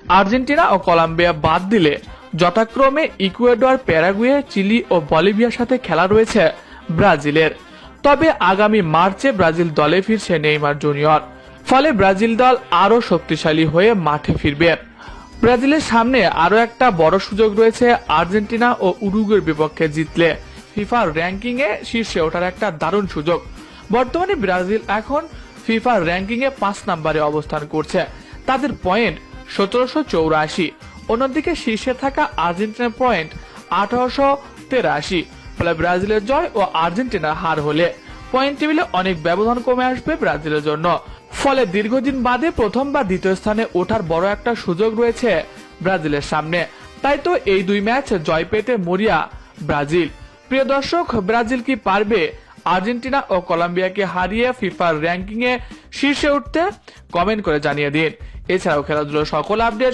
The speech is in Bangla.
আর্জেন্টিনা ও কলম্বিয়া বাদ দিলে যথাক্রমে ইকুয়েডর, প্যারাগুয়ে, চিলি ও বলিভিয়ার সাথে খেলা রয়েছে ব্রাজিলের। তবে আগামী মার্চে ব্রাজিল দলে ফিরছে নেইমার জুনিয়র, ফলে ব্রাজিল দল আরো শক্তিশালী হয়ে মাঠে ফিরবে। ব্রাজিলের সামনে আরো একটা বড় সুযোগ রয়েছে আর্জেন্টিনা ও উরুগুয়ের বিপক্ষে জিতলে ফিফা র্যাঙ্কিং এ শীর্ষে ওঠার একটা দারুণ সুযোগ। বর্তমানে ব্রাজিল এখন ফিফা র্যাঙ্কিং এ 5 নম্বরে অবস্থান করছে, তাদের পয়েন্ট 1784। অন্যদিকে শীর্ষে থাকা আর্জেন্টিনার পয়েন্ট 1883। ফলে ব্রাজিলের জয় ও আর্জেন্টিনার হার হলে পয়েন্ট টেবিলে অনেক ব্যবধান কমে আসবে ব্রাজিলের জন্য। ফলে দীর্ঘদিন বাদে প্রথম বা দ্বিতীয় স্থানে ওঠার বড় একটা সুযোগ রয়েছে ব্রাজিলের সামনে। তাই তো এই দুই ম্যাচ জয় পেতে মরিয়া ব্রাজিল। প্রিয় দর্শক, ব্রাজিল কি পারবে আর্জেন্টিনা ও কলম্বিয়াকে হারিয়ে ফিফার র্যাঙ্কিং এ শীর্ষে উঠতে? কমেন্ট করে জানিয়ে দিন। এছাড়াও খেলাধুলার সকল আপডেট